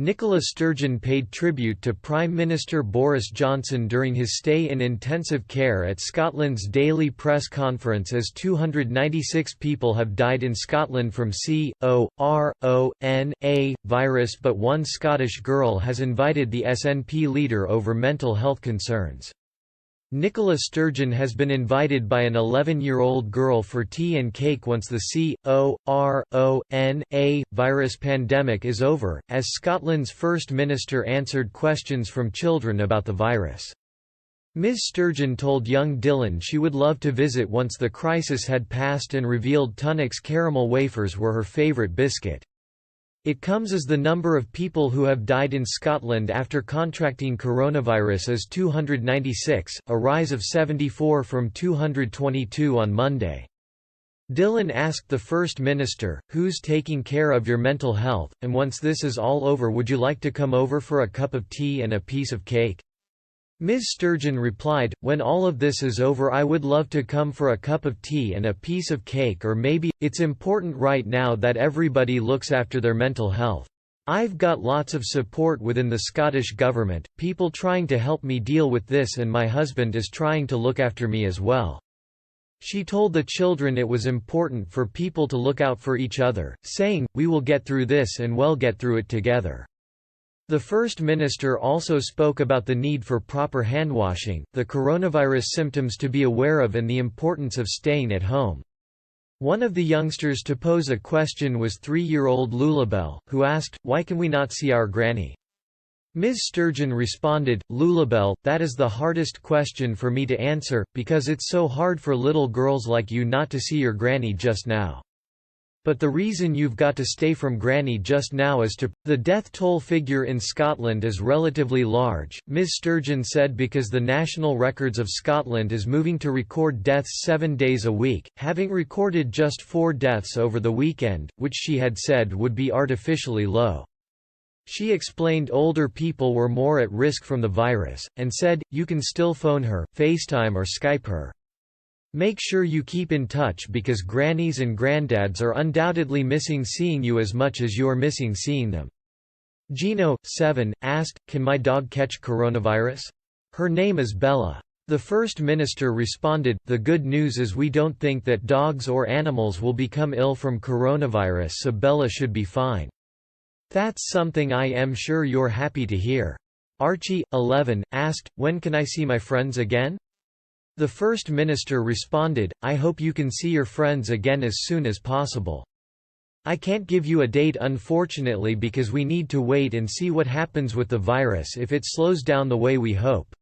Nicola Sturgeon paid tribute to Prime Minister Boris Johnson during his stay in intensive care at Scotland's daily press conference as 296 people have died in Scotland from c.o.r.o.n.a.virus, but one Scottish girl has invited the SNP leader over mental health concerns. Nicola Sturgeon has been invited by an 11-year-old girl for tea and cake once the c.o.r.o.n.a.virus pandemic is over, as Scotland's First Minister answered questions from children about the virus. Ms. Sturgeon told young Dylan she would love to visit once the crisis had passed and revealed Tunnock's caramel wafers were her favourite biscuit. It comes as the number of people who have died in Scotland after contracting coronavirus is 296, a rise of 74 from 222 on Monday. Dylan asked the First Minister, "Who's taking care of your mental health, and once this is all over would you like to come over for a cup of tea and a piece of cake?" Ms. Sturgeon replied, "When all of this is over I would love to come for a cup of tea and a piece of cake, or maybe, it's important right now that everybody looks after their mental health. I've got lots of support within the Scottish Government, people trying to help me deal with this, and my husband is trying to look after me as well." She told the children it was important for people to look out for each other, saying, "We will get through this and we'll get through it together." The First Minister also spoke about the need for proper handwashing, the coronavirus symptoms to be aware of, and the importance of staying at home. One of the youngsters to pose a question was 3-year-old Lulabelle, who asked, "Why can we not see our granny?" Ms. Sturgeon responded, "Lulabelle, that is the hardest question for me to answer, because it's so hard for little girls like you not to see your granny just now. But the reason you've got to stay from granny just now is to—" The death toll figure in Scotland is relatively large, Ms. Sturgeon said, because the National Records of Scotland is moving to record deaths 7 days a week, having recorded just 4 deaths over the weekend, which she had said would be artificially low. She explained older people were more at risk from the virus, and said, "You can still phone her, FaceTime or Skype her. Make sure you keep in touch because grannies and granddads are undoubtedly missing seeing you as much as you're missing seeing them." Gino, 7, asked, "Can my dog catch coronavirus? Her name is Bella." The First Minister responded, "The good news is we don't think that dogs or animals will become ill from coronavirus, so Bella should be fine. That's something I am sure you're happy to hear." Archie, 11, asked, "When can I see my friends again?" The First Minister responded, "I hope you can see your friends again as soon as possible. I can't give you a date unfortunately because we need to wait and see what happens with the virus if it slows down the way we hope."